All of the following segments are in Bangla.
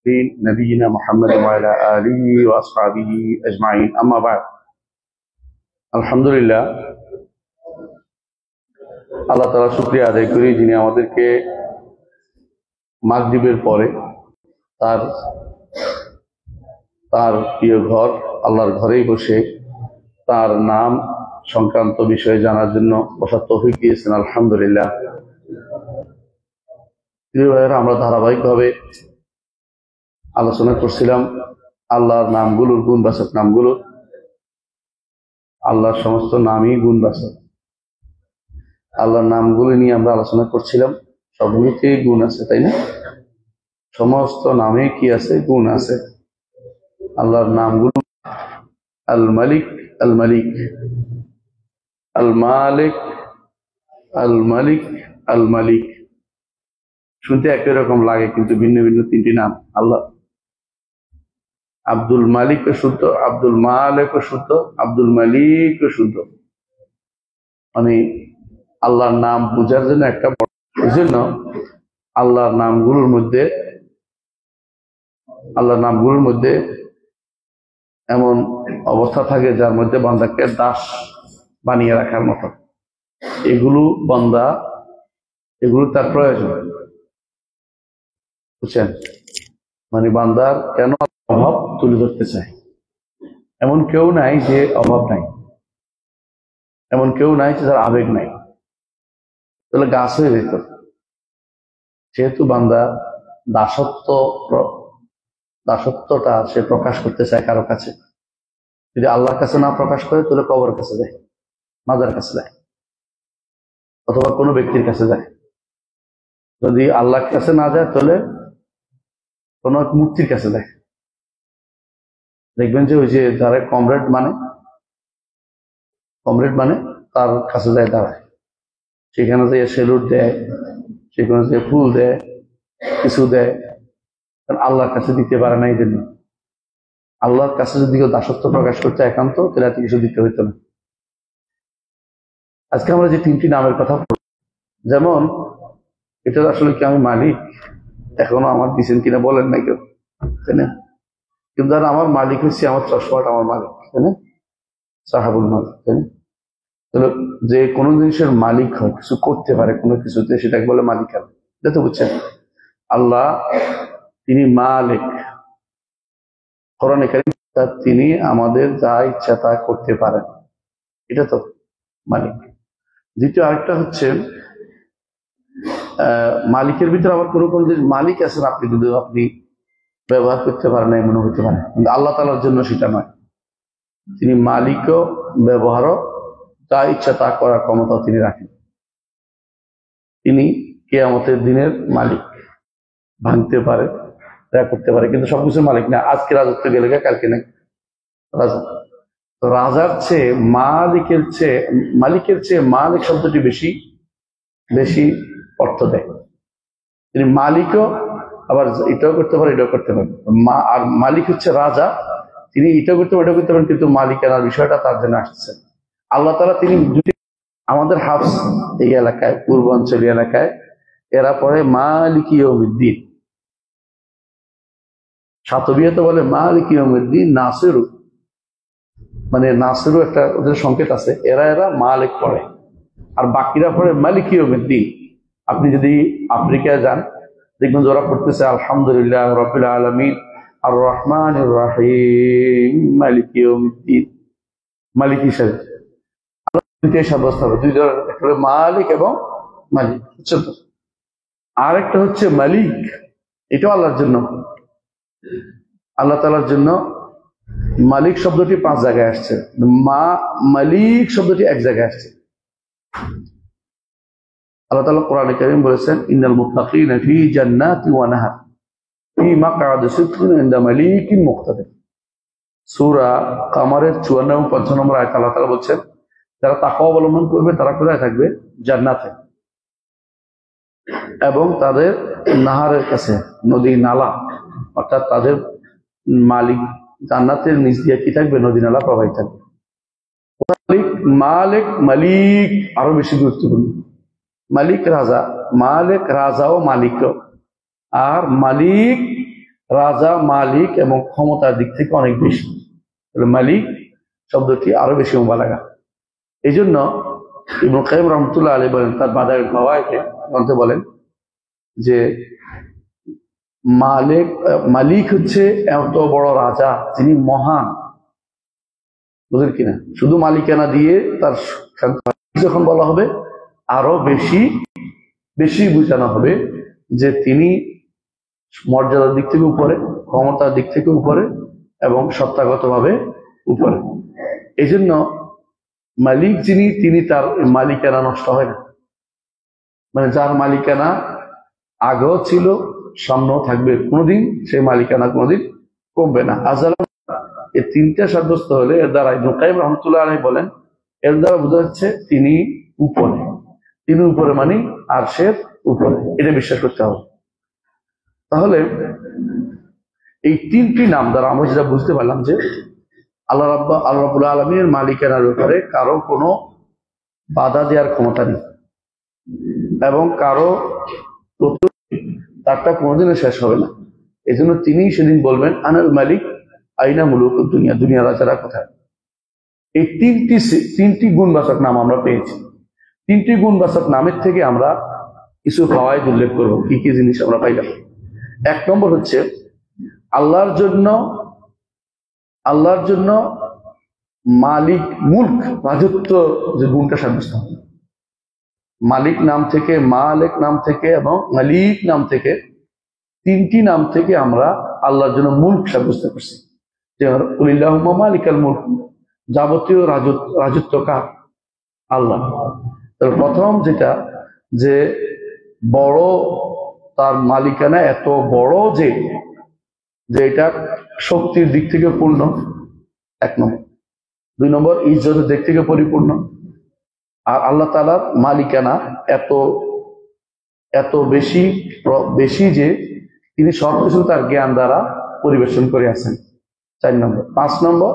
نبينا محمد وعلى آله وأصحابه أجمعين أما بعد الحمد لله আল্লাহ তাআলা শুকরিয়া আদায় করি যিনি আমাদেরকে মাগরিবের পরে তার প্রিয় ঘর আল্লাহর ঘরেই বসে তার নাম সংক্রান্ত বিষয়ে জানার জন্য বসার তৌফিক দিয়েছেন। আলহামদুলিল্লাহ। প্রিয় ভাইয়েরা, আমরা ধারাবাহিকভাবে আলোচনা করছিলাম আল্লাহর নামগুলোর গুণবাচক নামগুলো। আল্লাহর সমস্ত নামই গুণবাচক। আল্লাহর নামগুলো নিয়ে আমরা আলোচনা করছিলাম। সবগুলিতে গুণ আছে, তাই না? সমস্ত নামে কি আছে? গুণ আছে। আল্লাহর নামগুলো আল মালিক, আল মালিক, আল মালিক, আল মালিক, আল মালিক। শুনতে একই রকম লাগে, কিন্তু ভিন্ন ভিন্ন তিনটি নাম আল্লাহ। আব্দুল মালিকও শুদ্ধ, আব্দুল মালিকও শুদ্ধ, আব্দুল মালিকও শুদ্ধ। মানে আল্লাহর নাম বোঝার জন্য একটা এই জন্য আল্লাহর নামগুলোর মধ্যে এমন অবস্থা থাকে যার মধ্যে বান্দাকে দাস বানিয়ে রাখার মতো। এগুলো তার প্রয়োজন, বুঝছেন? মানে বান্দার কেন অভাব তুলে ধরতে চায়। এমন কেউ নাই যে অভাব নাই, এমন কেউ নাই যে তার আবেগ নাই, তাহলে গাছ হয়ে যেত। যেহেতু বান্দা দাসত্বটা সে প্রকাশ করতে চায় কারো কাছে, যদি আল্লাহর কাছে না প্রকাশ করে তাহলে কবরের কাছে যায়, মাজার কাছে যায়, অথবা কোনো ব্যক্তির কাছে যায়। যদি আল্লাহর কাছে না যায় তাহলে কোন এক মূর্তির কাছে যায়। দেখবেন যে ওই যে যারা কমরেড মানে তার কাছে যায়, দাঁড়ায়, সেখানে যে সেলুট দেয়, সেখানে যে ফুল দেয়, কিছু দেয়। কারণ আল্লাহর কাছে দিতে পারে না। এই জন্য আল্লাহর কাছে যদি কেউ দাসত্ব প্রকাশ করতে একান্ত, তাহলে এত কিছু দিতে হইতো না। আজকে আমরা যে তিনটি নামের কথা বলব, যেমন এটা আসলে কি আমি মালিক, এখনো আমার দিচ্ছেন কিনা বলেন না কেউ, তাই না? কিন্তু আমার মালিক হচ্ছে আমার চশমাটা আমার মালিক, তাই না? সাহাবুল মালিক, তাই না? তাহলে যে কোনো জিনিসের মালিক হয়, কিছু করতে পারে কোনো কিছুতে, সেটাকে বলে মালিকানা। এটা তো বুঝছেন? আল্লাহ তিনি মালিক। কোরআনে কারীম তিনি আমাদের যা ইচ্ছা তা করতে পারেন, এটা তো মালিক। দ্বিতীয় আরেকটা হচ্ছে মালিকের ভিতরে আবার কোনো কোনো জিনিস মালিক আছেন আপনি, কিন্তু আপনি ব্যবহার করতে পারেন না, এমন হতে পারে। কিন্তু আল্লাহ তাআলার জন্য সেটা নয়। তিনি মালিকও, ব্যবহারও, যা ইচ্ছা তা করার ক্ষমতাও তিনি রাখেন। তিনি কিয়ামতের দিনের মালিক, ভাঙতে পারে, করতে পারে, কিন্তু সবকিছু মালিক না। আজকে রাজত্ব গেলে কালকে নাই রাজা। তো রাজার চেয়ে মালিকের চেয়ে মালিক শব্দটি বেশি অর্থ দেয়। তিনি মালিকও, আবার এটাও করতে পারে, এটাও করতে পারে। আর মালিক হচ্ছে রাজা, তিনি এটাও করতে পারেন, এটাও করতে পারেন, কিন্তু মালিকানার বিষয়টা তার জন্য আসছে। আল্লাহ তাআলা তিনি আমাদের হাফস এই এলাকায়, পূর্বাঞ্চলীয় এলাকায় এরা পড়ে মালিক ইয়াউমিদ্দিন। শাতবিয়াতে বলে মালিক ইয়াউমিদ্দিন নাসিরু, মানে নাসিরু একটা ওদের সংকেত আছে। এরা মালিক পড়ে, আর বাকিরা পড়ে মালিক ইয়াউমিদ্দিন। আপনি যদি আফ্রিকায় যান, দেখবেন ওরা পড়তেছে আলহামদুলিল্লাহ রাব্বিল আলামিন আর রহমানির রহিম মালিক ইয়াউমিদ্দিন। মালিক হিসেবে দুইটাই সাব্যস্ত হবে, দুই ধরনের, একটা মালিক এবং মালিক, বুঝছেন তো? আর একটা হচ্ছে মালিক, এটাও আল্লাহর জন্য, আল্লাহ তাআলার জন্য। মালিক শব্দটি 5 জায়গায় আসছে, মালিক শব্দটি 1 জায়গায় আসছে। আল্লাহ তাআলা কোরআনে কারীম বলেছেন ইন্নাল মুত্তাকিনা ফি জান্নাতি ওয়া নাহার ফি মাকআদি সিদকিন ইনদা মালিকিন মুকতাদির। সূরা কামারের 54 এবং 55 নম্বর আয়াতে আল্লাহ তাআলা বলেছেন যারা তাকওয়া অবলম্বন করবে তারা কোথায় থাকবে? জান্নাতে। এবং তাদের নাহারের কাছে, নদী নালা, অর্থাৎ তাদের মালিক জান্নাতের নিচ দিয়ে কি থাকবে? নদী নালা প্রবাহিত থাকবে। মালিক মালিক আরো বেশি গুরুত্বপূর্ণ। মালিক রাজা, মালিক রাজাও মালিকও, আর মালিক রাজা, মালিক এবং ক্ষমতার দিক থেকে অনেক বেশি। মালিক শব্দটি আরো বেশি মুবালাগা। এই জন্য ইবনে কাইয়িম রাহমাতুল্লাহ আলাইহি বলেন তার বাদায়ুল ফাওয়ায়েদে গ্রন্থে বলেন যে মালিক হচ্ছে এত বড় রাজা যিনি মহান, বুঝলেন কিনা? শুধু মালিকানা দিয়ে তার যখন বলা হবে আরো বেশি বেশি বোঝানো হবে যে তিনি মর্যাদার দিক থেকে উপরে, ক্ষমতার দিক থেকে উপরে এবং সত্তাগতভাবে উপরে। এই জন্য মালিক যিনি, তিনি তার মালিকানা নষ্ট হয় না। মানে যার মালিকানা আগেও ছিল, সামনেও থাকবে, কোনোদিন সেই মালিকানা কোনোদিন কমবে না। আজাল এই তিনটা সাব্যস্ত হলে এর দ্বারা ইবনে কাইয়িম রাহমাতুল্লাহ আলাইহি বলেন এর দ্বারা বোঝা যাচ্ছে তিনি উপরে, তিনি উপরে মানে আরশের উপরে, এটা বিশ্বাস করতে হবে। তাহলে এই তিনটি নাম দ্বারা আমরা যেটা বুঝতে পারলাম যে আল্লাহ রাব্বুল আলামিনের মালিকানার ব্যাপারে কারো কোনো বাধা দেওয়ার ক্ষমতা নেই এবং কারো তারটা কোনোদিনও শেষ হবে না। এই জন্য তিনি সেদিন বলবেন আনাল মালিক আইনা মুলুক দুনিয়া, দুনিয়া রাজারা কোথায়। এই তিনটি গুণবাচক নাম আমরা পেয়েছি। তিনটি গুণবাচক নামের থেকে আমরা কিছু ফাওয়ায়েদ উল্লেখ করবো, কি কি জিনিস আমরা পাইলাম। এক নম্বর হচ্ছে আল্লাহর জন্য মালিক, মুলক, রাজত্ব যে গুণটা সাব্যস্ত হয়। মালিক নাম থেকে, মালিক নাম থেকে এবং মালিক নাম থেকে, তিনটি নাম থেকে আমরা আল্লাহর জন্য মুলক সাব্যস্ত করছি। যে কুলিল্লাহুম্মা মালিকাল মুলক, যাবতীয় রাজত্ব কার? আল্লাহ। তাহলে প্রথম যেটা যে বড়, তার মালিকানা এত বড় যে এটা শক্তির দিক থেকে পূর্ণ, এক নম্বর। দুই নম্বর ইজ্জতের দিক থেকে পরিপূর্ণ। আর আল্লাহ তাআলার মালিকানা এত বেশি যে তিনি সবকিছু তার জ্ঞান দ্বারা পরিবেশন করে আছেন, 4 নম্বর। 5 নম্বর,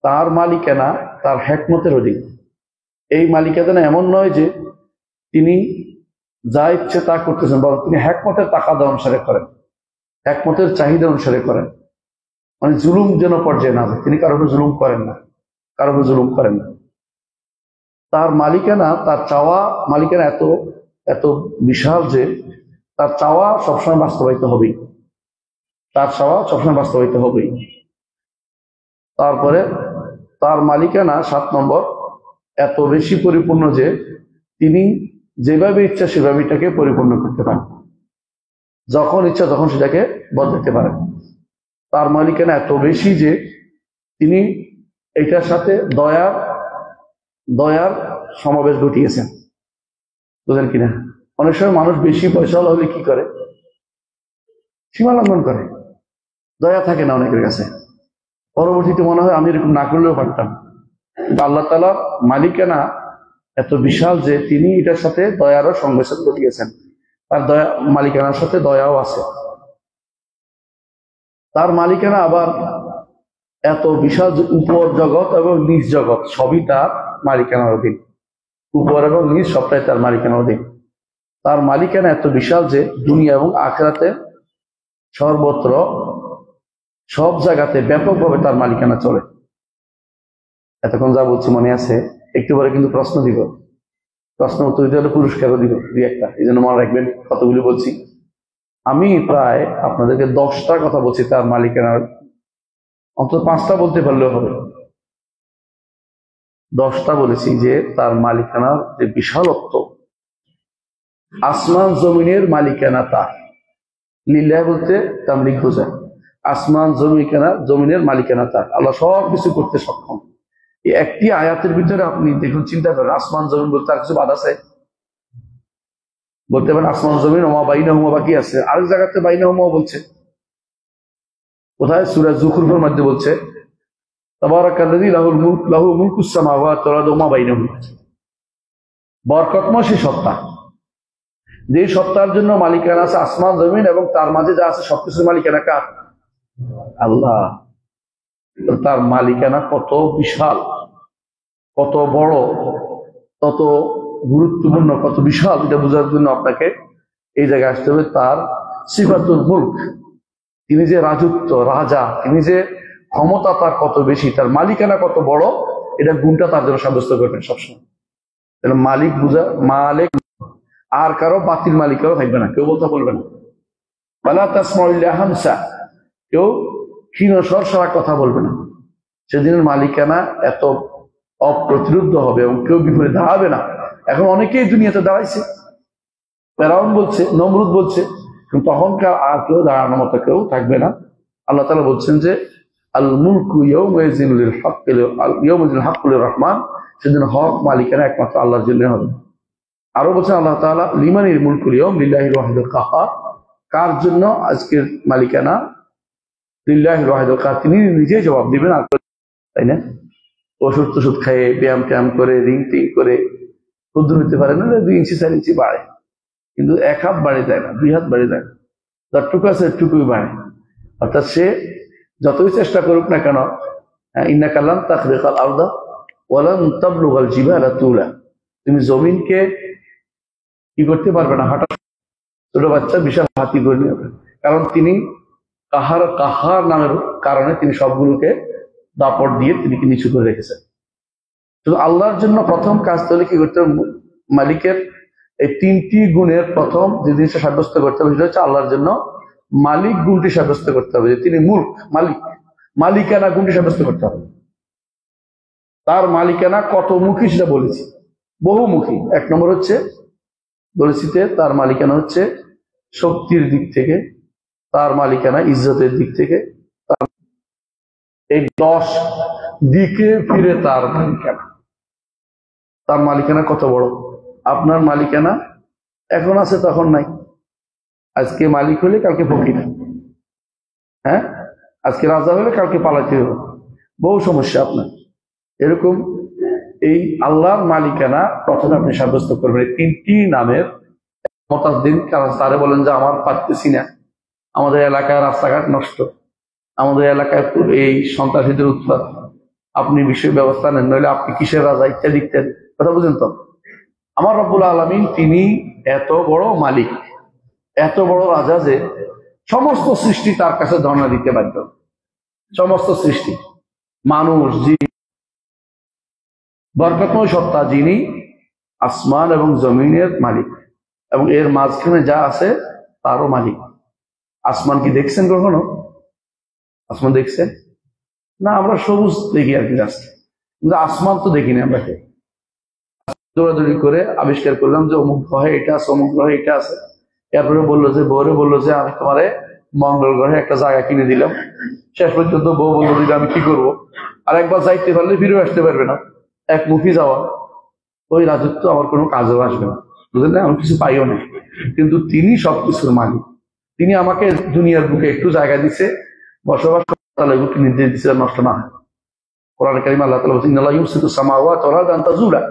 তার মালিকানা তার হিকমতের অধীন। এই মালিকানা এমন নয় যে তিনি যা ইচ্ছে তা করতেছেন, বরং তিনি হিকমতের তাকাদা অনুসারে করেন, হিকমতের চাহিদা অনুসারে করেন। মানে জুলুম যেন পর্যায়ে না যায়, তিনি কারো উপর জুলুম করেন না। তার মালিকানা, তার চাওয়া মালিকানা এত বিশাল যে তার চাওয়া সবসময় বাস্তবায়িত হবেই। তারপরে তার মালিকানা 7 নম্বর এত বেশি পরিপূর্ণ যে তিনি যেভাবে ইচ্ছা সেভাবে এটাকে পরিপূর্ণ করতে পারেন, যখন ইচ্ছা তখন সেটাকে বদলাতে পারেন। তার মালিকানা এত বেশি যে তিনি এটার সাথে দয়ার সমাবেশ ঘটিয়েছেন, বুঝলেন কিনা? অনেক সময় মানুষ বেশি পয়সাওয়ালা হলে কি করে? সীমা লঙ্ঘন করে, দয়া থাকে না অনেকের কাছে। পরবর্তীতে মনে হয় আমি এরকম না করলেও পারতাম। কিন্তু আল্লাহ তাআলার মালিকানা এত বিশাল যে তিনি এটার সাথে দয়ারও সংমিশ্রণ ঘটিয়েছেন। তার মালিকানার সাথে দয়াও আছে। তার মালিকানা আবার এত বিশাল যে উপর জগৎ এবং নিজ জগৎ সবই তার মালিকানার অধীন। উপর এবং নিজ সবটাই তার মালিকানার অধীন। তার মালিকানা এত বিশাল যে দুনিয়া এবং আখিরাতে সর্বত্র সব জায়গাতে ব্যাপকভাবে তার মালিকানা চলে। এতক্ষণ যা বলছি মনে আছে? একটু পরে কিন্তু প্রশ্ন দিব, প্রশ্ন উত্তর দিতে হলে পুরস্কারও দিব 2-1টা। এই জন্য মনে রাখবেন কতগুলি বলছি। আমি প্রায় আপনাদেরকে 10টা কথা বলছি তার মালিকানার, অন্তত 5টা বলতে পারলেও হবে। 10টা বলেছি যে তার মালিকানার যে বিশালত্ব, আসমান জমিনের মালিকানা তার। লিল্লাহ বলতে তামলিক বোঝায়। আসমান জমিনের মালিকানা তার। আল্লাহ সব কিছু করতে সক্ষম। এই একটি আয়াতের ভিতরে আপনি দেখুন, চিন্তা করেন, আসমান জমিন বলতে আর কিছু বাধা আছে? বলতে পারেন আসমান জমিন ওমা বাইনাহুমা, বাকি আছে। আরেক জায়গাতে বাইনাহুমা বলছে, কোথায়? সূরা যুখরুফের মধ্যে বলছে তাবারাকাল্লাযী লাহু মুলকুস সামাওয়াতি ওয়াল আরদি ওমা বাইনাহুমা। বরকতময় সেই সত্তা, যে সত্তার জন্য মালিকানা আছে আসমান জমিন এবং তার মাঝে যা আছে সবকিছুর মালিকানা কার? আল্লাহ। তার মালিকানা কত বিশাল, কত বড়, কত গুরুত্বপূর্ণ, কত বিশাল, এটা বোঝার জন্য আপনাকে এই জায়গায় আসতে হবে। তার সিফাতুল মুলক, তিনি যে রাজত্ব, রাজা, তিনি যে ক্ষমতা তার কত বেশি, তার মালিকানা কত বড়, এটা গুণটা তার জন্য সাব্যস্ত করবেন সবসময়। মালিক বুঝা, মালিক, আর কারো বাতিল মালিকারও থাকবে না, কেউ বলতে বলবে না। বালা তাসমাউল হামসা, কেউ ক্ষীণস্বর সারা কথা বলবে না। সেদিনের মালিকানা এত অপ্রতিরোধ হবে এবং কেউ বিপরীত দাঁড়াবে না। এখন অনেকেই দুনিয়াতে দাঁড়াইছে, ফেরাউন বলছে, নমরুদ বলছে, কিন্তু তখনকার আর কেউ দাঁড়ানোর মতো কেউ থাকবে না। আল্লাহ তাআলা বলছেন যে আল মুলকু ইয়াউমাইযিন লিল হাক্কি লির রহমান, সেদিন হক মালিকানা একমাত্র আল্লাহর জন্য হবে। আরো বলছেন আল্লাহ তাআলা লিমানিল মুলকুল ইয়াউম লিল্লাহিল ওয়াহিদুল কাহ্হার, কার জন্য আজকের মালিকানা? লিল্লাহিল ওয়াহিদুল কাহ্হার, তিনি নিজেই জবাব দিবেন। আর তাই না, ওষুধ টষুধ খাইয়ে ব্যায়াম ট্যায়াম করে রিং টিং করে ক্ষুদ্র হতে পারে না, 2 ইঞ্চি 4 ইঞ্চি বাড়ে, কিন্তু 1 হাত বাড়ে যায় না, 2 হাত বাড়ে যায় না, যতটুকু আছে এটুকুই বাড়ে। অর্থাৎ সে যতই চেষ্টা করুক না কেন, ইন্নাকা লান তাখরিকাল আরদা ওয়া লান তাবলুগাল জিবালা তুলা, তুমি জমিনকে কি করতে পারবে না, হঠাৎ ছোট বাচ্চা বিশাল হাতি করে নেবে। কারণ তিনি কাহার নামের কারণে তিনি সবগুলোকে দাপট দিয়ে তিনি কি নিচু করে রেখেছেন। শুধু আল্লাহর জন্য প্রথম কাজ তাহলে কি করতে হবে? মালিকের এই 3টি গুণের প্রথম যে জিনিসটা সাব্যস্ত করতে হবে সেটা হচ্ছে আল্লাহর জন্য মালিক গুণটি সাব্যস্ত করতে হবে, যে তিনি মুলক, মালিক, মালিকানা গুণটি সাব্যস্ত করতে হবে। তার মালিকানা কত মুখী সেটা বলেছি, বহুমুখী। 1 নম্বর হচ্ছে বলেছি যে তার মালিকানা হচ্ছে শক্তির দিক থেকে, তার মালিকানা ইজ্জতের দিক থেকে, এই 10 দিকে ফিরে তার মালিকানা। তার মালিকানা কত বড়! আপনার মালিকানা এখন আছে তখন নাই, আজকে মালিক হলে কালকে ফকির, হ্যাঁ, আজকে রাজা হলে কালকে পালাতে হবে, বহু সমস্যা আপনার। এরকম এই আল্লাহর মালিকানা প্রথমে আপনি সাব্যস্ত করবেন। এই 3টি নামের মতাদিন তারে বলেন যে আমার পারতেছি না, আমাদের এলাকায় রাস্তাঘাট নষ্ট, আমাদের এলাকায় এই সন্ত্রাসীদের উৎপাত, আপনি বিষয় ব্যবস্থা নেন, নইলে আপনি কিসের রাজা, ইত্যাদি ইত্যাদি কথা বুঝেন তো। আমার রব্বুল আলামিন তিনি এত বড় মালিক, এত বড় রাজা যে সমস্ত সৃষ্টি তার কাছে ধর্ণা দিতে বাধ্য। সমস্ত সৃষ্টি, মানুষ, যিনি বরকতময় সত্তা, যিনি আসমান এবং জমিনের মালিক এবং এর মাঝখানে যা আছে তারও মালিক। আসমান কি দেখছেন কখনো? আসমান দেখছেন না? আমরা সবুজ দেখি আর কি, কিন্তু আসমান তো দেখিনি আমরা। দৌড়াদৌড়ি করে আবিষ্কার করলাম যে অমুক গ্রহে এটা আছে, অমুক গ্রহে এটা আছে। এরপরে বললো যে বউরে বললো যে আমি তোমারে মঙ্গল গ্রহে একটা জায়গা কিনে দিলাম। শেষ পর্যন্ত বউ বললো দিলে আমি কি করবো, আর একবার যাইতে পারলে ফিরেও আসতে পারবে না, একমুখী যাওয়া, ওই রাজত্ব আমার কোনো কাজেও আসবে না, বুঝলেন না, আমি কিছু পাইও না। কিন্তু তিনি সবকিছুর মালিক, তিনি আমাকে দুনিয়ার বুকে একটু জায়গা দিচ্ছে বসবাস করতে, নির্দেশ দিচ্ছে নষ্ট না হয়। কোরআন কারীমে আল্লাহ তাআলা বলেছেন ইন্নাল্লাহা ইউমসিকুস সামাওয়াতি ওয়াল আরদা আন তাজুলা,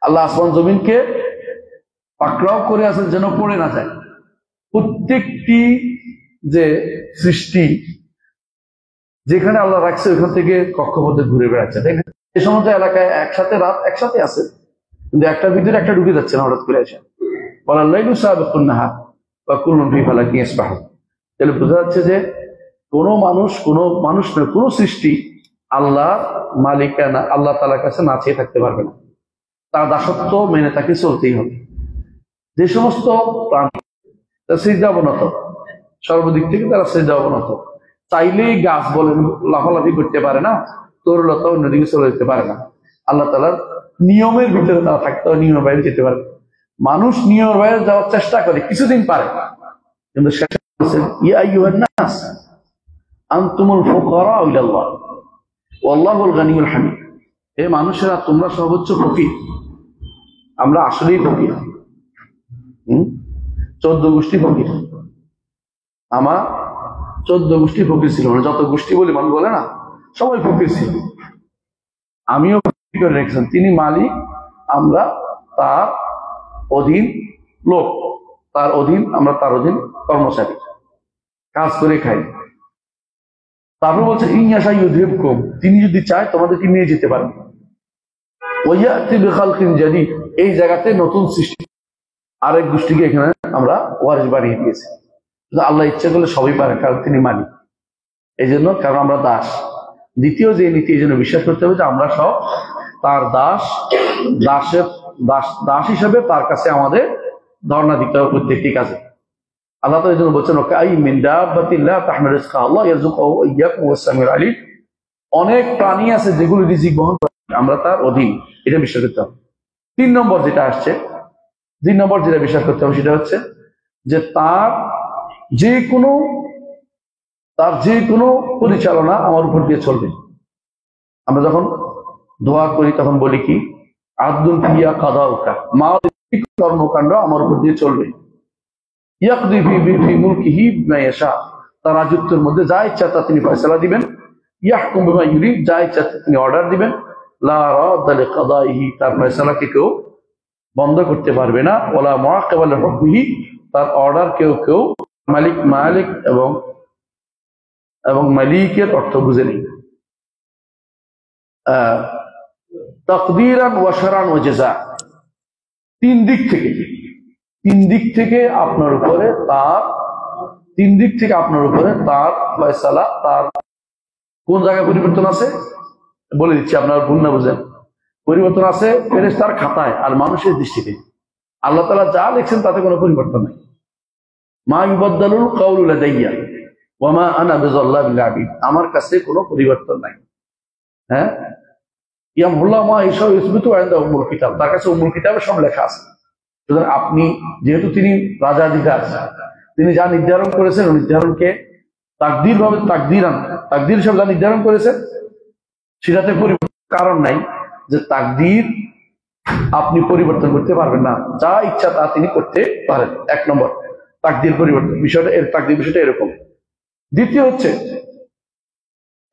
আল্লাহ আসমান জমিনকে পাকড়াও করে আছেন যেন পড়ে না যায়। প্রত্যেকটি যে সৃষ্টি যেখানে আল্লাহ রাখছে ওইখান থেকে কক্ষপথে ঘুরে বেড়াচ্ছে। এই সমস্ত এলাকায় একসাথে রাত একসাথে আছে, কিন্তু একটার ভিতরে একটা ঢুকে যাচ্ছে না হঠাৎ করে এসে। ওয়ালাল্লাইলু সাবিকুন নাহার ওয়া কুল্লুন ফি ফালাকিন ইয়াসবাহুন। তাহলে বোঝা যাচ্ছে যে কোনো মানুষ নয়, কোনো সৃষ্টি আল্লাহ মালিকানা, আল্লাহ তাআলার কাছে না চেয়ে থাকতে পারবে না, তার দাসত্ব মেনে তাকে চলতেই হবে। যে সমস্ত প্রাণী সিজদা অবনত, সর্বদিক থেকে তারা সিজদা অবনত, চাইলেই গাছ বলেন লাফালাফি করতে পারে না, তরুলতা অন্যদিকে চলে যেতে পারে না। আল্লাহ তাআলার নিয়মের ভিতরে তারা থাকতে হয়, নিয়মের বাইরে যেতে পারে। মানুষ নিয়মের বাইরে যাওয়ার চেষ্টা করে, কিছুদিন পারে, কিন্তু শেষে বলেছেন ইয়া আইয়ুহান নাস আনতুমুল ফুকারা ইলাল্লাহ ওয়াল্লাহুল গানিয়ুল হামিদ। হে মানুষেরা, তোমরা সর্বোচ্চ ফকির। আমরা আসলেই ফকির, 14 গোষ্ঠী ফকির। আমার 14 গোষ্ঠী ফকির ছিল, মানে যত গোষ্ঠী বলি মানুষ বলে না, সবাই ফকির ছিল। আমিও ফকির করে রেখেছেন। তিনি মালিক, আমরা তার অধীন লোক, তার অধীন, আমরা তার অধীন কর্মচারী, কাজ করে খাই। তারপর বলছে ইনশা ইউযহিবকুম, তিনি যদি চায় তোমাদেরকে নিয়ে যেতে পারেন। ওয়ায়াতি বিখালকিন জাদীদ, এই জায়গাতে নতুন সৃষ্টি, আরেক গোষ্ঠীকে এখানে আমরা ওয়ারিস বানিয়ে দিয়েছি। আল্লাহ ইচ্ছা করলে সবই পারে, কারণ তিনি মালিক। এই জন্য, কারণ আমরা দাস। দ্বিতীয় যে নীতি, এই জন্য বিশ্বাস করতে হবে যে আমরা সব তার দাস, দাস হিসেবে তার কাছে আমাদের ধর্ণা দিতে হবে প্রত্যেকটি কাজে। আল্লাহ তাআলা এই জন্য বলছেন, অনেক প্রাণী আছে যেগুলো রিজিক বহন করে, আমরা তার অধীন, এটা বিশ্বাস করতে হবে। 3 নম্বর যেটা আসছে, 3 নম্বর যেটা বিশ্বাস করতে হবে সেটা হচ্ছে যে তার যে কোনো পরিচালনা আমার উপর দিয়ে চলবে। আমরা যখন দোয়া করি তখন বলি কি, আব্দুল কিয়া কাদা উকা, মা কর্মকাণ্ড আমার উপর দিয়ে চলবে। ইয়াকদি ফি মুলকিহি মা ইয়াশা, তার রাজত্বের মধ্যে যা ইচ্ছা তা তিনি ফয়সালা দিবেন। ইয়াহকুম বিমা ইউরিদ, যা ইচ্ছা তিনি অর্ডার দিবেন। লা রাদ্দা লিকাদাইহি, তার ফয়সালাকে কেউ বন্ধ করতে পারবে না। ওয়ালা মুআক্কিবা লিহুকমিহি, তার অর্ডার কেউ মালিক এবং মালিকের অর্থ বুঝে নেই। তাকদীরান ওয়া শারআন ওয়া জাযা, তিন দিক থেকে আপনার উপরে তার ফয়সালা, তার কোন জায়গায় পরিবর্তন আছে বলে দিচ্ছি, আপনার ভুল না বুঝেন। পরিবর্তন আছে ফেরেশতার খাতায় আর মানুষের দৃষ্টিতে। আল্লাহ তাআলা যা লিখছেন তাতে কোনো পরিবর্তন নেই। মা ইউবাদদালুল কাউলু লাদাইয়া ওয়া মা আনা বিযাল্লামিল আবিদ, আমার কাছে কোনো পরিবর্তন নাই। হ্যাঁ, ইয়ামহুল্লাহু মা ইয়াশাউ ইসবিতু ইনদা উম্মুল কিতাব, তার কাছে উম্মুল কিতাবে সব লেখা আছে। সুতরাং আপনি, যেহেতু তিনি রাজাধিকার, তিনি যা নির্ধারণ করেছেন, নির্ধারণকে তাকদীর হিসেবে যা নির্ধারণ করেছেন সেটাতে পরিবর্তন কারণ নাই, যে তাকদীর আপনি পরিবর্তন করতে পারবেন না, যা ইচ্ছা তা তিনি করতে পারেন। 1 নম্বর তাকদীর পরিবর্তন তাকদীর বিষয়টা এরকম। দ্বিতীয় হচ্ছে,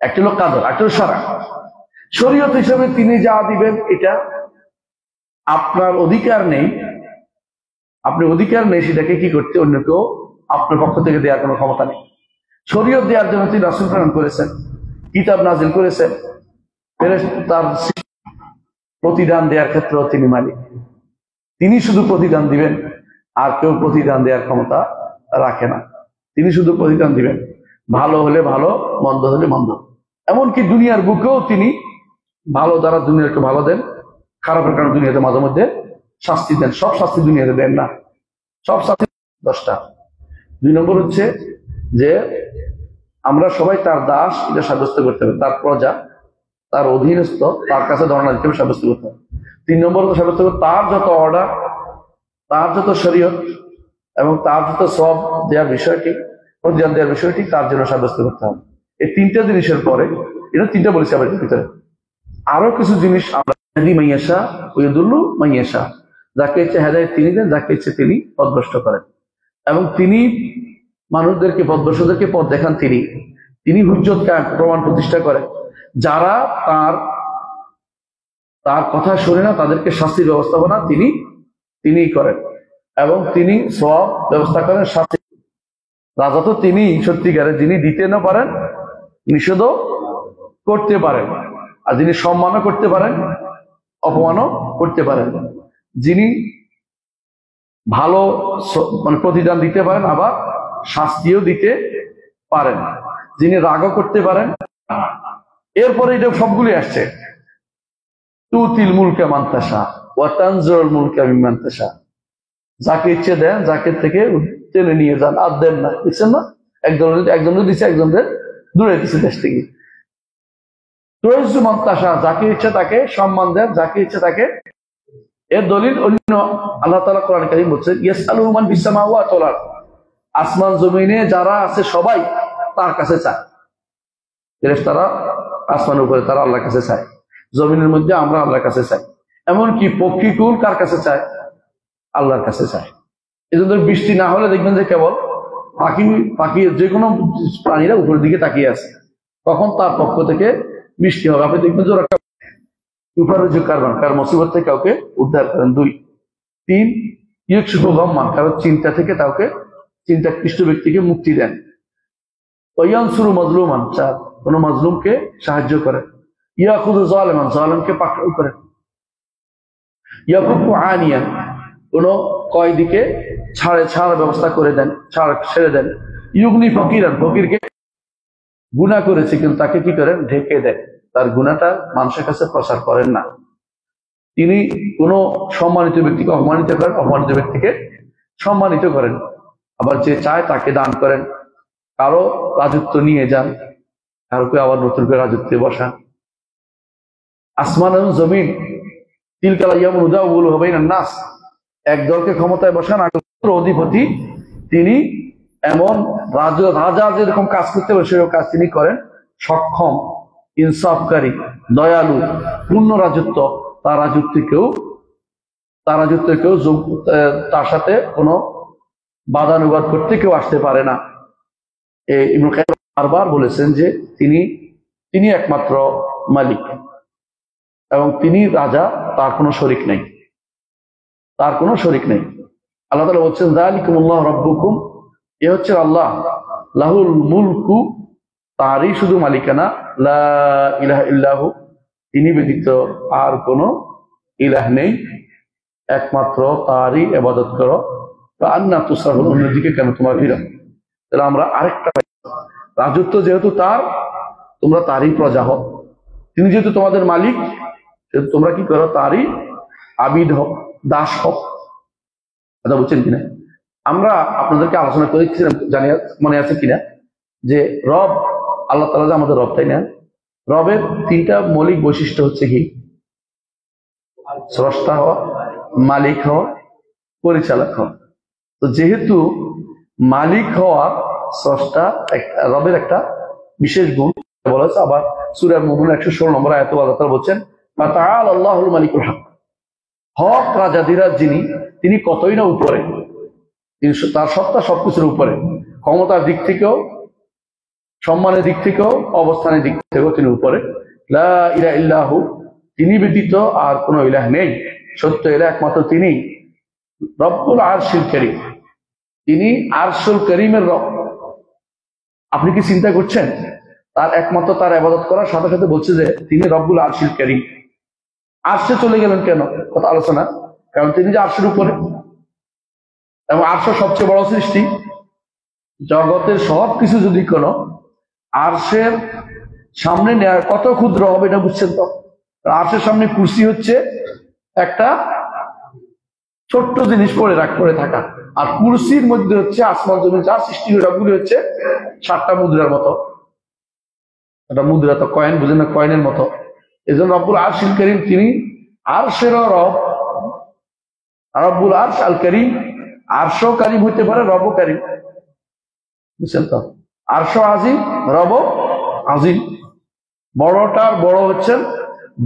একটা হলো কাদর, একটা হলো শারা। শরীয়ত হিসেবে তিনি যা দিবেন এটা আপনার অধিকার নেই, সেটাকে কি করতে অন্য কেউ আপনার পক্ষ থেকে দেওয়ার কোনো ক্ষমতা নেই। শরীয়ত দেওয়ার জন্য তিনি রাসূল প্রেরণ করেছেন, কিতাব নাজিল করেছেন, তার প্রতিদান দেওয়ার ক্ষেত্রেও তিনি মালিক। তিনি শুধু প্রতিদান দিবেন, আর কেউ প্রতিদান দেওয়ার ক্ষমতা রাখে না। তিনি শুধু প্রতিদান দিবেন, ভালো হলে ভালো, মন্দ হলে মন্দ। এমনকি দুনিয়ার বুকেও তিনি ভালো দ্বারা দুনিয়াকে ভালো দেন, খারাপের কারণে দুনিয়াতে মাঝে মধ্যে শাস্তি দেন। সব শাস্তি দুনিয়াতে দেন না, সব শাস্তি 10টা। 2 নম্বর হচ্ছে যে আমরা সবাই তার দাস, এটা সাব্যস্ত করতে হবে। তার প্রজা, তার অধীনস্থ, তার কাছে ধর্ণা দিতে হবে, সাব্যস্ত করতে হবে। 3 নম্বর সাব্যস্ত করতে তার যত অর্ডার, তার যত শরীয়ত এবং তার যত সওয়াব দেওয়ার বিষয়টি, প্রতিদান দেওয়ার বিষয়টি তার জন্য সাব্যস্ত করতে হবে। এই 3টা জিনিসের পরে, এটা 3টা বলেছি আবার ভিতরে, আরো কিছু জিনিস আমরা মাইয়াশা ওয়াইদুল্লু মাইয়াশা, যাকে ইচ্ছে হেদায়েত তিনি দেন, যাকে ইচ্ছে তিনি পথভ্রষ্ট করেন। এবং তিনি মানুষদেরকে, পথভ্রষ্টদেরকে পথ দেখান তিনি হুজ্জত কায়েম, প্রমাণ প্রতিষ্ঠা করেন। যারা তার কথা শোনে না তাদেরকে শাস্তির ব্যবস্থাপনা তিনি করেন, এবং তিনি সওয়াব ব্যবস্থা করেন, শাস্তি। রাজা তো তিনি সত্যিকারের, যিনি দিতে না পারেন, নিষেধও করতে পারেন, আর যিনি সম্মানও করতে পারেন, অপমানও করতে পারেন। যিনি ভালো প্রতিদান দিতে পারেন, আবার শাস্তিও দিতে পারেন। যিনি রাগও করতে পারেন। এরপরে এটা সবগুলি আসছে, তুতিল মুলকা মান তাশা ওয়া তানজুল মুলকা মিম্মান তাশা, যাকে ইচ্ছে দেন, যাকে থেকে টেনে নিয়ে যান, আর দেন না। বুঝছেন না, একজনের দিচ্ছে, একজনের দূরে দিচ্ছে দেশ থেকে। তুইজু মান তাশা, যাকে ইচ্ছে তাকে সম্মান দেন, যাকে ইচ্ছে তাকে। এর দলিল অন্য আল্লাহ তাআলা কোরআন কারীম বলছেন, ইয়াসআলুহু মান ফিস সামাওয়াতি ওয়াল আরদ, আসমান জমিনে যারা আছে সবাই তার কাছে চায়। ফেরেশতারা আসমানের উপরে, তারা আল্লাহর কাছে চায়। জমিনের মধ্যে আমরা আল্লাহর কাছে চাই। এমনকি পক্ষীকুল কার কাছে চায়? আল্লাহর কাছে চায়। এই জন্য বৃষ্টি না হলে দেখবেন যে কেবল পাখি যে কোনো প্রাণীরা উপরের দিকে তাকিয়ে আছে, তখন তার পক্ষ থেকে বৃষ্টি হবে। আপনি দেখবেন যে ওরা কার মুসিবত থেকে কাউকে উদ্ধার করেন। 2, 3 ইউকশিফু গাম্মান, কারো চিন্তা থেকে কাউকে, চিন্তাক্লিষ্ট ব্যক্তিকে মুক্তি দেন। ওয়ায়ানসুরু মাজলুমান, কোন মাজলুমকে সাহায্য করেন। ইয়াখুযু যালিমান, জালিমকে পাকড়াও করেন। ইয়াকুফু আনিয়ান কোনো কয়দিকে ছাড়ার ব্যবস্থা করে দেন, ছেড়ে দেন। ইউগনি ফকিরান, ফকিরকে গুনাহ করেছে কিন্তু তাকে কি করেন, ঢেকে দেন, তার গুনাহটা মানুষের কাছে প্রচার করেন না। তিনি কোনো সম্মানিত ব্যক্তিকে অপমানিত করেন, অপমানিত ব্যক্তিকে সম্মানিত করেন। আবার যে চায় তাকে দান করেন, কারো রাজত্ব নিয়ে যান, কারোকে আবার নতুন করে রাজত্বে বসান। আসমান এবং জমিন তিলকালা ইয়ামুন উদাউল হবেন নাস, এক দলকে ক্ষমতায় বসান, অধিপতি তিনি এমন রাজা যেরকম কাজ করতে পারে সেরকম কাজ তিনি করেন। সক্ষম, ইনসাফকারী, দয়ালু, পূর্ণ রাজত্ব, তার রাজত্বকেও তার সাথে কোনো বাদানুবাদ করতে কেউ আসতে পারে না। ইবনে কাইয়িম বারবার বলেছেন যে তিনি একমাত্র মালিক এবং তিনি রাজা, তার কোনো শরিক নেই, তার কোনো শরিক নেই। আল্লাহ তাআলা বলছেন যালিকুমুল্লাহু রাব্বুকুম, এ হচ্ছে আল্লাহ, লাহুল মুলকু, তারই শুধু মালিকানা, লা ইলাহা ইল্লাহু, তিনি ব্যতীত আর কোনো ইলাহ নেই, একমাত্র তারই ইবাদত করো। আন্না তুসরাফুন, অন্যদিকে কেন তোমার ফিরো? তাহলে আমরা আরেকটা, রাজত্ব যেহেতু তার, তোমরা তারই প্রজা হও। তিনি যেহেতু তোমাদের মালিক, সেহেতু তোমরা কি করো, তারই আবিদ হও, দাস হও। কথা বুঝছেন কিনা? আমরা আপনাদেরকে আলোচনা করেছিলাম, জানি মনে আছে কিনা, যে রব আল্লাহ তাআলা যে আমাদের রব, তাই না? রবের তিনটা মৌলিক বৈশিষ্ট্য হচ্ছে কি? স্রষ্টা হওয়া, মালিক হওয়া, পরিচালক হওয়া। তো যেহেতু মালিক হওয়া, স্রষ্টা রবের একটা বিশেষ গুণ বলা হচ্ছে। আবার সূরা মুমিনুন 116 নম্বর আয়াতে আল্লাহ তাআলা বলছেন ফাতাআলা আল্লাহুল মালিকুল হক, হক রাজাধিরাজ যিনি, তিনি কতই না উপরে, তার সত্তা সবকিছুর উপরে, ক্ষমতার দিক থেকেও, সম্মানের দিক থেকেও, অবস্থানের দিক থেকেও তিনি উপরে। লা ইলাহা ইল্লাহু, তিনি ব্যতীত আর কোনো ইলাহ নেই, সত্য ইলাহ একমাত্র তিনি। রব্বুল আরশিল কারীম, তিনি আরশুল কারীমের রব। আপনি কি চিন্তা করছেন, তার একমাত্র তার ইবাদত করার সাথে সাথে বলছে যে তিনি রব্বুল আরশিল কারীম। আরশে চলে গেলেন কেন, কথা আলোচনা, কারণ তিনি যে আরশের উপরে, এবং আরশ সবচেয়ে বড় সৃষ্টি, জগতের সব কিছু যদি কোনো আরশের সামনে নেওয়ার কত ক্ষুদ্র হবে এটা বুঝছেন তো? আরশের সামনে কুরসি হচ্ছে একটা ছোট্ট জিনিস পড়ে থাকা, আর কুরসির মধ্যে হচ্ছে আসমান জমিন যা সৃষ্টি সবগুলি হচ্ছে 7টা মুদ্রার মতো। একটা মুদ্রা তো কয়েন, বুঝেন না, কয়েনের মতো। এই জন্য রব্বুল আরশিল কারীম, তিনি আরশেরও রব, রব্বুল আরশ আল কারীম। আরশও কারীম হইতে পারে, রবও কারীম, বুঝছেন তো? আরশ আজিম, রব আজিম। বড়টার বড় হচ্ছেন,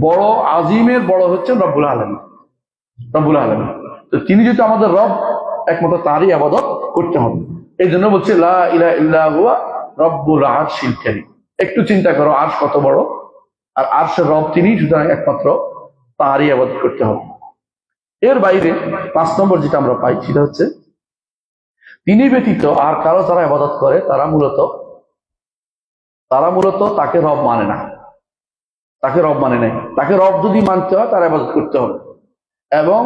বড় আজিমের বড় হচ্ছেন রব্বুল আলামিন, রব্বুল আলামিন। তো তিনি যেহেতু আমাদের রব, একমাত্র তারই ইবাদত করতে হবে। এই জন্য বলছে লা ইলাহা ইল্লা হুয়া রব্বুল আরশিল কারীম। একটু চিন্তা করো, আরশ কত বড়, আর আরশের রব তিনি, সুতরাং একমাত্র তারই ইবাদত করতে হবে। এর বাইরে 5 নম্বর যেটা আমরা পাই সেটা হচ্ছে, তিনি ব্যতীত আর কারো যারা ইবাদত করে তারা মূলত তাকে রব মানে না, তাকে রব মানে নাই। তাকে রব যদি মানতে হয় তারা ইবাদত করতে হবে। এবং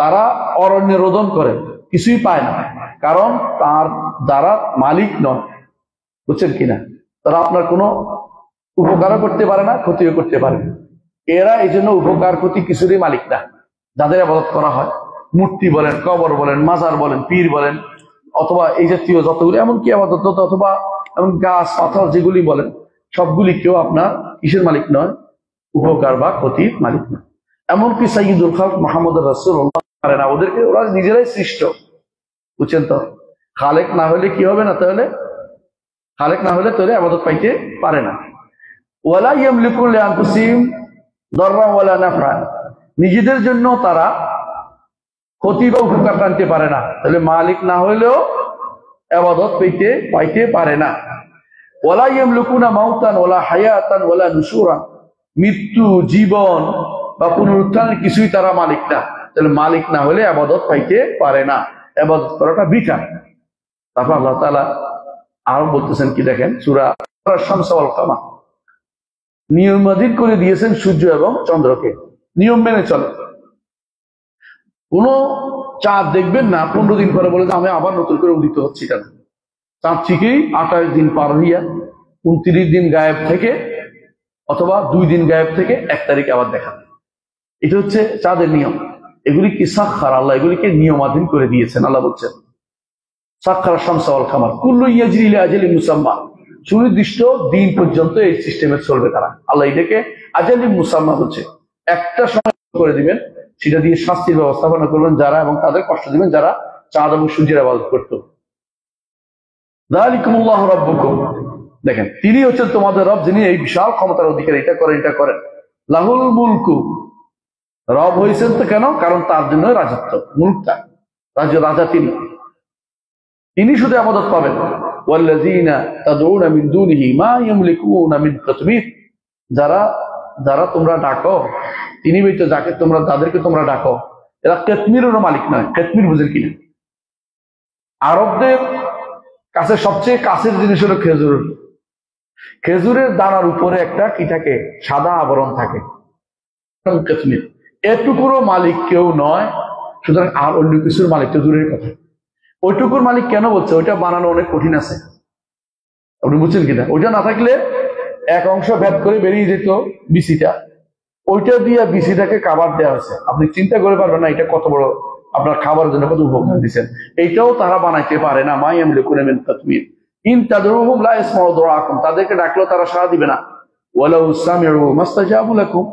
তারা অরণ্য রোদন করে, কিছুই পায় না, কারণ তার দ্বারা মালিক নয়, বুঝছেন কিনা? তারা আপনার কোনো উপকারও করতে পারে না, ক্ষতিও করতে পারে না। এরা এই জন্য উপকার ক্ষতি কিছুরই মালিক না। যাদের ইবাদত করা হয়, মূর্তি বলেন, কবর বলেন, মাজার বলেন, পীর বলেন, অথবা এই জাতীয় যতগুলি এমনকি আবাদত, অথবা এমন গাছ পাথর যেগুলি বলেন, সবগুলি কেউ আপনার কিসের মালিক নয়, উপকার বা ক্ষতির মালিক নয়। এমনকি সাইয়্যিদুল খালক মুহাম্মদ রাসূলুল্লাহ পারে না, ওদেরকে ওরা নিজেরাই সৃষ্ট, বুঝছেন তো? খালেক না হলে কি হবে না, তাহলে খালেক না হলে তাহলে ইবাদত পাইতে পারে না। ওয়ালা ইয়ামলিকু লিআনফুসিহিম দাররা ওয়ালা নাফআ, নিজেদের জন্য তারা ক্ষতি বা উপকার টানতে পারে না, তাহলে মালিক না হলেও ইবাদত পাইতে পারে না। ওয়ালা ইয়ামলিকুনা মাউতান ওয়ালা হায়াতান ওয়ালা নুশুরা, মৃত্যু, জীবন বা পুনরুত্থানের কিছুই তারা মালিক না, তাহলে মালিক না হলে ইবাদত পাইতে পারে না, ইবাদত করাটা বৃথা। তারপর আল্লাহ তাআলা আরো বলতেছেন কি, দেখেন সূরা আশ-শামস ওয়াল কামার, নিয়মাধীন করে দিয়েছেন সূর্য এবং চন্দ্রকে, নিয়ম মেনে চলে। কোন চাঁদ দেখবেন না 15 দিন পরে বলে যে আমি আবার নতুন করে উদিত হচ্ছি কেন? চাঁদ ঠিকই 28 দিন পার হইয়া 29 দিন গায়েব থেকে অথবা 2 দিন গায়েব থেকে 1 তারিখে আবার দেখা। এটা হচ্ছে চাঁদের নিয়ম। এগুলি কি সাখখার, আল্লাহ এগুলিকে নিয়মাধীন করে দিয়েছেন। আল্লাহ বলছেন সাখখারা শামসা ওয়াল কামার কুল্লু ইয়াজরি ইলা আজালিন মুসাম্মা, সুনির্দিষ্ট দিন পর্যন্ত এই সিস্টেমে চলবে তারা। আল্লাহ এটাকে আজালিন মুসাম্মা হচ্ছে একটা সময় করে দিবেন, সেটা দিয়ে শাস্তির ব্যবস্থাপনা করবেন যারা, এবং তাদের কষ্ট দিবেন যারা চাঁদ এবং সূর্যের ইবাদত করত। যালিকুমুল্লাহু রাব্বুকুম, দেখেন তিনি হচ্ছেন তোমাদের রব, যিনি এই বিশাল ক্ষমতার অধিকারী, এটা করেন এটা করেন। লাহুল মুলকু, রব হয়েছেন তো কেন? কারণ তার জন্য রাজত্ব, মুলকটা রাজা তিনি শুধু ইবাদত পাবেন। ওয়াল্লাযীনা তাদউনা মিন দুনিহি মা ইয়ামলিকুনা মিন কিতমির, যারা তোমরা ডাকো, তিনি ব্যতীত যাকে তোমরা যাদেরকে তোমরা ডাকো, এরা কিতমিরেরও মালিক নয়। কিতমির বুঝেন কিনা? আরবদের কাছে সবচেয়ে কাছের জিনিস হলো খেজুর। খেজুরের দানার উপরে একটা কি থাকে? সাদা আবরণ থাকে। কিতমির এটুকুরও মালিক কেউ নয়, সুতরাং আর অন্য কিছুর মালিক তো দূরের কথা। ওইটুকুর মালিক কেন বলছে? ওইটা বানানো অনেক কঠিন আছে, আপনি বুঝছেন কিনা? ওইটা না থাকলে এক অংশ ভেদ করে বেরিয়ে যেত বিসিটা, ওইটা দিয়ে বিসিটাকে কাবার দেওয়া হয়েছে। আপনি চিন্তা করে পারবেন না এটা কত বড় আপনার খাবারের জন্য কত উপকার দিচ্ছেন। এইটাও তারা বানাইতে পারে না। মা ইয়ামলিকুনা মিন কিতমির ইন তাদউহুম লা ইয়াসমাউ দুআকুম, তাদেরকে ডাকলেও তারা সাড়া দিবে না। ওয়ালাউ সামিউ মাস্তাজাবু লাকুম,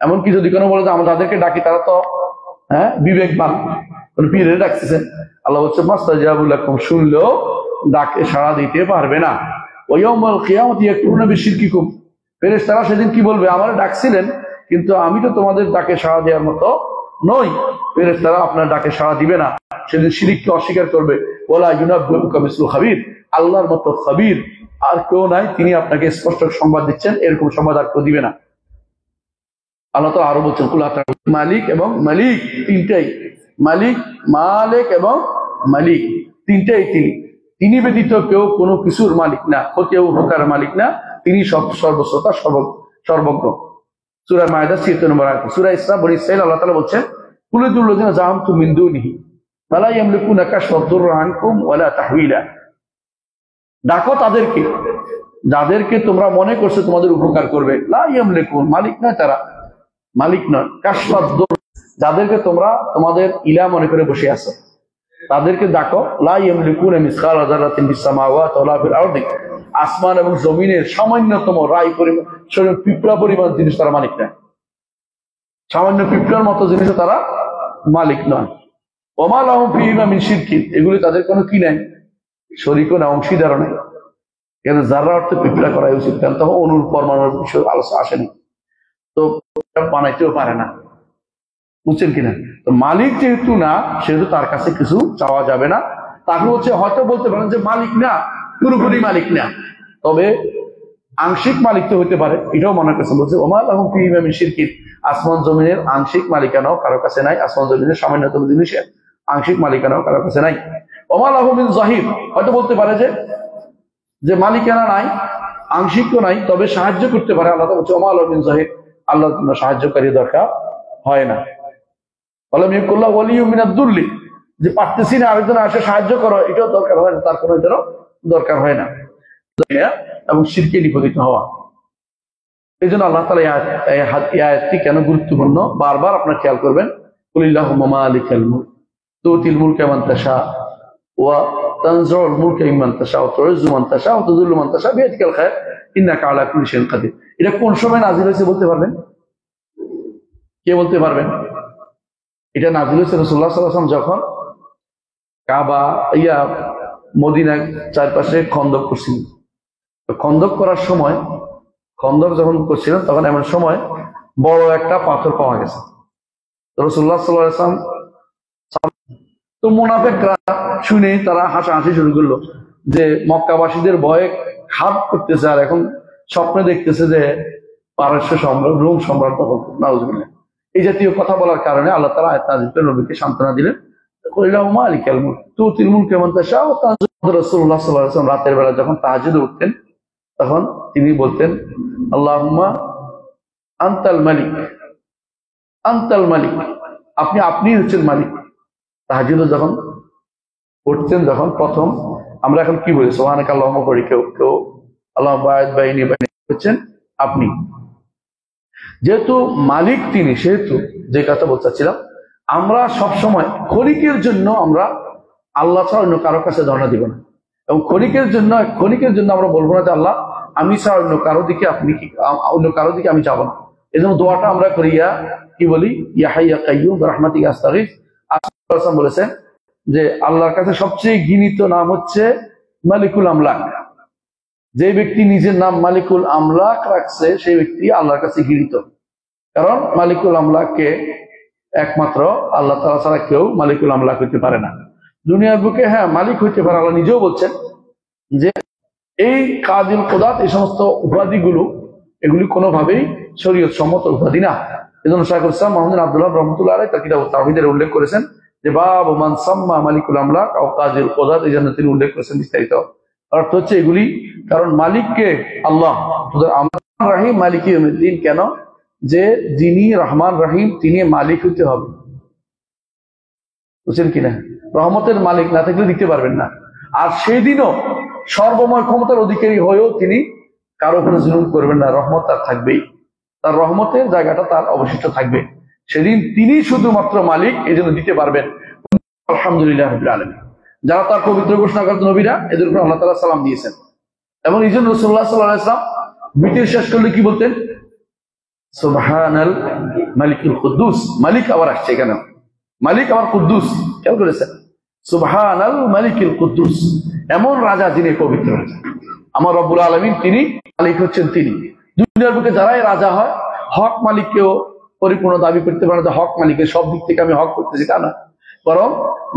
এমনকি যদি কোনো বলে যে আমরা তাদেরকে ডাকি, তারা তো বিবেকবান, কোন পীরে ডাকতেছেন। আল্লাহ বলছে মাস্তাজাবু লাকুম, শুনলেও ডাকে সাড়া দিতে পারবে না। ওয়া ইয়াউমাল কিয়ামাতি ইয়াকুরুনা বিশিরকিকুম, ফেরেশতারা সেদিন কি বলবে? আমারে ডাকছিলেন কিন্তু আমি তো তোমাদের ডাকে সাড়া দেওয়ার মতো নই। ফেরেশতারা আপনার ডাকে সাড়া দিবে না, সেদিন শিরিককে অস্বীকার করবে। ওয়ালা ইউনাব্বিউকা মিসলু খাবীর, আল্লাহর মতো খাবীর আর কেউ নাই, তিনি আপনাকে স্পষ্ট সংবাদ দিচ্ছেন, এরকম সংবাদ আর কেউ দিবে না। আল্লাহ তো আরো বলছেন মালিক এবং মালিক তিনটাই, মালিক মালিক এবং মালিক তিনটাই তিনি ব্যতীত কেউ কোনো কিছুর মালিক না, ক্ষতি ও উপকার মালিক না, তিনি সর্বশ্রোতা সর্বজ্ঞ। সূরা মায়েদা ৭৬ নম্বর আয়াত। সূরা ইসরা বনী ইসরাঈল আল্লাহ তাআলা বলছেন কুলুল্লাযিনা জাআমতুম মিন দুনিহি ফালা ইয়ামলিকুনা কাশফা দুররা আনকুম ওয়ালা তাহওয়িলা, ডাকো তাদেরকে যাদেরকে তোমরা মনে করছো তোমাদের উপকার করবে। লা ইয়ামলিকুন, মালিক নয় তারা, মালিক নয়। কাশফা দুর, যাদেরকে তোমরা তোমাদের ইলা মনে করে বসে আছো তাদেরকে ডাকো। লা ইয়ামলিকুনা মিসকালা যারাতিন ফিস সামাওয়াতি ওয়ালা ফিল আরদি, আসমান এবং জমিনের সামান্যতম রাই পরিমাণ, পিঁপড়া পরিমাণ জিনিস তারা মালিক নয়। সামান্য পিঁপড়ার মতো জিনিসও তারা মালিক নয়। ওমা লাহুম ফীহিমা মিন শিরকিন, এগুলি তাদের কোনো কি নাই, শরীকও না, অংশীদারও নেই। এখানে যারা অর্থে পিঁপড়া করা উচিত, কারণ তখন অনুর পরমাণুর বিষয় আলোচনা আসেনি, তো বানাইতেও পারে না, বুঝছেন কিনা? তো মালিক যেহেতু না, সেহেতু তার কাছে কিছু চাওয়া যাবে না। তাকে হচ্ছে হয়তো বলতে পারেন যে মালিক না, পুরোপুরি মালিক না, তবে আংশিক মালিক তো হইতে পারে, এটাও মনে করছে। বলছে ওমা লাহুম ফীহিমা মিন শিরকিন, আসমান জমিনের আংশিক মালিকানাও কারো কাছে নাই, আসমান জমিনের সামান্যতম জিনিসের আংশিক মালিকানাও কারো কাছে নাই। ওমা লাহুম মিন যাহির, হয়তো বলতে পারে যে মালিকানা নাই, আংশিকও নাই, তবে সাহায্য করতে পারে। আল্লাহ বলছে ওমা লাহুম মিন যাহির, আল্লাহর জন্য সাহায্যকারী দরকার হয় না। যে পারতেছি না আরেকজন আসে সাহায্য করো, এটাও দরকার হয় না, তার কোনো এটারও দরকার হয় না। এবং শিরকে নিপতিত হওয়া, এই জন্য আল্লাহ তাআলা এই আয়াতটি কেন গুরুত্বপূর্ণ বারবার আপনারা খেয়াল করবেন। কুলিল্লাহুম্মা মালিকাল মুলক তুতিল মুলকা মান তাশা ওয়া তানজুল মুলকা মিম্মান তাশা ওয়া তুইজ্জু মান তাশা ওয়া তুযিল্লু মান তাশা বিয়াদিকাল খায়র ইন্নাকা আলা কুল্লি শাইইন কাদির। এটা কোন সময় নাযিল হয়েছে বলতে পারবেন? কে বলতে পারবেন? এটা নাযিল হয়েছে রাসূলুল্লাহ সাল্লাল্লাহু আলাইহি ওয়াসাল্লাম যখন কাবা মদিনার চারপাশে খন্দক করছিলেন। খন্দক করার সময়, খন্দক যখন করছিলেন তখন এমন সময় বড় একটা পাথর পাওয়া গেছে। রাসূলুল্লাহ সাল্লাল্লাহু আলাইহি ওয়াসাল্লাম, তো মুনাফিকরা শুনে তারা হাসাহাসি শুরু করলো যে মক্কাবাসীদের ভয়ে খাপ করতেছে, আর এখন স্বপ্নে দেখতেছে যে পারস্য সম্রাট, রোম সম্রাট তখন নাউজুবিল্লাহ। এই জাতীয় কথা বলার কারণে আল্লাহ তাআলা আয়াত নাযিল করে নবীকে সান্ত্বনা দিলেন। কুলিল্লাহুম্মা মালিকাল মুলক তুতিল মুলকা মান তাশা ওয়া তানজিলু। রাসূলুল্লাহ সাল্লাল্লাহু আলাইহি ওয়াসাল্লাম রাতের বেলা যখন তাহাজ্জুদে উঠতেন তখন তিনি বলতেন আল্লাহুম্মা আনতাল মালিক, আনতাল মালিক, আপনি হচ্ছেন মালিক। তাহাজ্জুদ যখন পড়তেন, যখন প্রথম, আমরা এখন কি বলি সুবহানাকাল্লাহুম্মা পড়ি, কেউ কেউ আল্লাহ বাইনি বাইনি হচ্ছেন আপনি। যেহেতু মালিক তিনি, সেহেতু যে কথা বলতে চাচ্ছিলাম, আমরা সবসময় ক্ষণিকের জন্য আমরা আল্লাহ ছাড়া অন্য কারো কাছে ধর্ণা দিব না, এবং ক্ষণিকের জন্য আমরা বলবো না যে আল্লাহ আমি ছাড়া অন্য কারো দিকে অন্য কারো দিকে আমি যাব না। এই জন্য দোয়াটা আমরা করি, কি বলি, ইয়া হাই ইয়া কাইয়ুম বিরহমাতিকা আস্তাগীথ। রাসূল বলেছেন যে আল্লাহর কাছে সবচেয়ে ঘৃণিত নাম হচ্ছে মালিকুল আমলাক। যে ব্যক্তি নিজের নাম মালিকুল আমলাক রাখছে, সেই ব্যক্তি আল্লাহর কাছে ঘৃণিত। কারণ মালিকুল আমলাককে একমাত্র আল্লাহ তাআলা ছাড়া কেউ মালিকুল আমলাক হইতে পারে না। দুনিয়ার বুকে হ্যাঁ মালিক হইতে পারে, আল্লাহ নিজেও বলছেন যে এই কাদিল কুদরাত, এই সমস্ত উপাধিগুলো, এগুলি কোনোভাবেই শরীয়ত সম্মত উপাধি না। এজন্য শাইখুল ইসলাম মুহাম্মদ আব্দুল্লাহ রাহমাতুল্লাহ আলাইহি তার কিতাব তাওহীদের উল্লেখ করেছেন যে বাবু মান সাম্মা মালিকুল আমলাক আও কাদিল কুদরাত, এই জন্য তিনি উল্লেখ করেছেন বিস্তারিত। অর্থ হচ্ছে এগুলি, কারণ মালিককে আল্লাহ রাহিম মালিক ইয়াউমিদ্দিন, কেন? যে যিনি রহমান রহিম তিনি মালিক হইতে হবে, বুঝছেন কিনা? রহমতের মালিক না থাকলে দিতে পারবেন না। আর সেই দিনও সর্বময় ক্ষমতার অধিকারী হয়েও তিনি কারো উপরে জুলুম করবেন না, রহমত তার থাকবেই, তার রহমতের জায়গাটা তার অবশিষ্ট থাকবে। সেদিন তিনি শুধুমাত্র মালিক, এই জন্য দিতে পারবেন। আলহামদুলিল্লাহ রাব্বিল আলামিন। যারা তার পবিত্র ঘোষণা করত নবীরা, এদের উপর আল্লাহ তাআলা সালাম দিয়েছেন। এবং এই জন্য রাসূলুল্লাহ সাল্লাল্লাহু আলাইহি ওয়াসাল্লাম বিতির শেষ করলে কি বলতেন? সুবহানাল মালিকুল কুদ্দুস। মালিক আবার আসছে কেন? মালিক আবার কুদ্দুস কেন করেছেন? সুবহানাল মালিকুল কুদ্দুস, এমন রাজা যিনি পবিত্র রাজা। আমার রব্বুল আলামিন তিনি মালিক হচ্ছেন তিনি। দুনিয়ার বুকে যারাই রাজা হয়, হক মালিককেও পরিপূর্ণ দাবি করতে পারে যে হক মালিকের সব দিক থেকে আমি হক করতেছি, তা না। বরং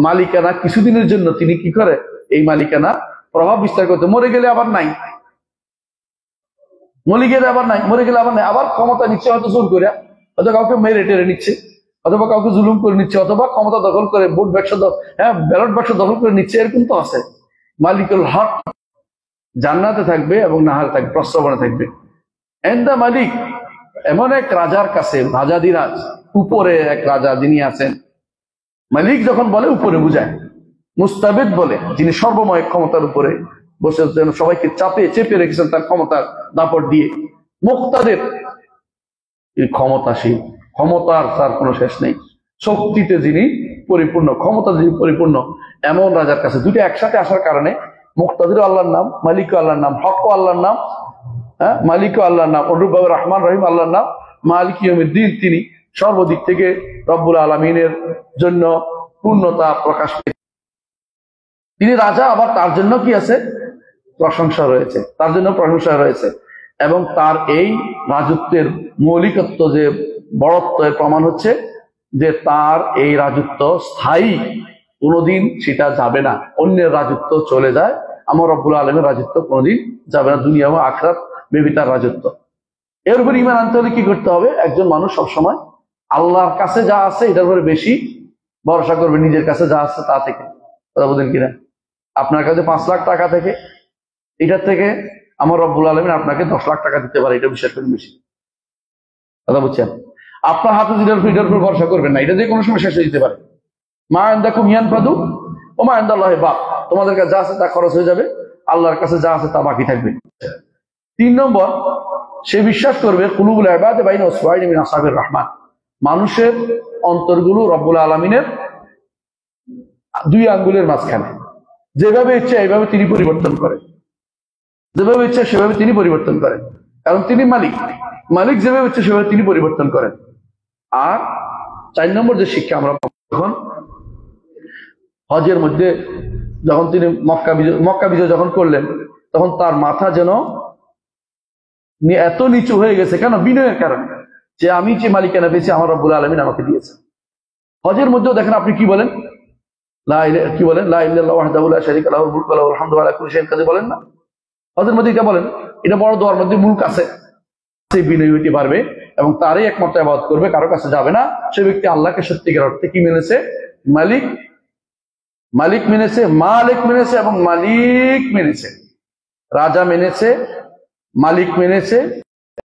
মালিকানা কিছুদিনের জন্য তিনি কি করে, এই মালিকানা প্রভাব বিস্তার করতে, মরে গেলে আবার নাই, মরে গেলে আবার নাই, মরে গেলে আবার নাই, আবার ক্ষমতা নিচ্ছে, হয়তো জোর করে, হয়তো কাউকে মেরে টেরে নিচ্ছে, অথবা কাউকে জুলুম করে নিচ্ছে, অথবা ক্ষমতা দখল করে ভোট বাক্স, ব্যালট বাক্স দখল করে নিচ্ছে, এরকম তো আছে। মালিকুল হক জান্নাতে থাকবে এবং নাহার থাকবে, প্রস্তাবনা থাকবে। এন্দা মালিক, এমন এক রাজার কাছে, রাজাদিরাজ, উপরে এক রাজা যিনি আছেন। মালিক যখন বলে উপরে বুঝায়, মুস্তাবেদ বলে যিনি সর্বময় ক্ষমতার উপরে বসে সবাইকে চেপে রেখেছেন তার ক্ষমতার দাপট দিয়ে। মুক্তাদের ক্ষমতাশীল, ক্ষমতার তার কোনো শেষ নেই, শক্তিতে যিনি পরিপূর্ণ, ক্ষমতা যিনি পরিপূর্ণ, এমন রাজার কাছে দুটো একসাথে আসার কারণে মুক্তাদির আল্লাহর নাম, মালিকও আল্লাহর নাম, হকও আল্লাহর নাম, হ্যাঁ মালিকও আল্লাহর নাম, অনুরূপভাবে রহমান রহিম আল্লাহর নাম, মালিক ইয়াউমিদ্দিন তিনি সর্বদিক থেকে রব্বুল আলামিনের জন্য পূর্ণতা প্রকাশ পেয়েছেন। তিনি রাজা, আবার তার জন্য কি আছে? প্রশংসা রয়েছে, তার জন্য প্রশংসা রয়েছে। এবং তার এই রাজত্বের মৌলিকত্ব, যে বড়ত্বের প্রমাণ হচ্ছে যে তার এই রাজত্ব স্থায়ী, কোনোদিন সেটা যাবে না। অন্যের রাজত্ব চলে যায়, আমার রব্বুল আলামিনের রাজত্ব কোনোদিন যাবে না, দুনিয়া এবং আখিরাত বেবি তার রাজত্ব। এর উপর ঈমান আনতে হলে কি করতে হবে? একজন মানুষ সবসময় আল্লাহর কাছে যা আছে এটার উপরে বেশি ভরসা করবে নিজের কাছে যা আছে তা থেকে। কথা বলেন কিনা? আপনার কাছে 5 লাখ টাকা থেকে, এটার থেকে আমার রব্বুল আলামিন আপনাকে 10 লাখ টাকা দিতে পারে, এটা বিশ্বাস করেন বেশি। কথা বুঝছেন? আপনার হাতে এটার উপর ভরসা করবেন না, এটা যে কোনো সময় শেষ হয়ে যেতে পারে। মা ইনদাকুম ইয়ানফাদু ওয়া মা ইনদাল্লাহি বাক। তোমাদের কাছে যা আছে তা খরচ হয়ে যাবে, আল্লাহর কাছে যা আছে তা বাকি থাকবে। 3 নম্বর, সে বিশ্বাস করবে কুলুবুল ইবাদ বাইনা উসবাইনি মিন আসহাবির রহমান, মানুষের অন্তরগুলো রব্বুল আলামিনের 2 আঙ্গুলের মাঝখানে। যেভাবে ইচ্ছা এইভাবে তিনি পরিবর্তন করেন, যেভাবে ইচ্ছা সেভাবে তিনি পরিবর্তন করেন, কারণ তিনি মালিক। মালিক যেভাবে ইচ্ছা সেভাবে তিনি পরিবর্তন করেন। আর 4 নম্বর যে শিক্ষা আমরা যখন হজের মধ্যে, যখন তিনি মক্কা বিজয় যখন করলেন, তখন তার মাথা যেন এত নিচু হয়ে গেছে, কেন? বিনয়ের কারণে, যে আমি যে মালিকানা পেয়েছি আমার রব্বুল আলামিন আমাকে দিয়েছে। হজের মধ্যেও দেখেন আপনি কি বলেন? কি বলেন? লা ইলাহা ইল্লাল্লাহু ওয়াহদাহু লা শারীকা লাহুল মুলকু ওয়া লাহুল হামদু ওয়া লা কুল্লি শাইইন কাদির বলেন না? হজের মধ্যে এটা বলেন। এটা বড় দোয়ার মধ্যে মুলক আছে, সে বিনয়ী হইতে পারবে এবং তারই একমাত্র ইবাদত করবে, কারো কাছে যাবে না। সে ব্যক্তি আল্লাহকে সত্যিকার অর্থে কি মেনেছে? মালিক মেনেছে, মালিক মেনেছে এবং মালিক মেনেছে। রাজা মেনেছে, মালিক মেনেছে,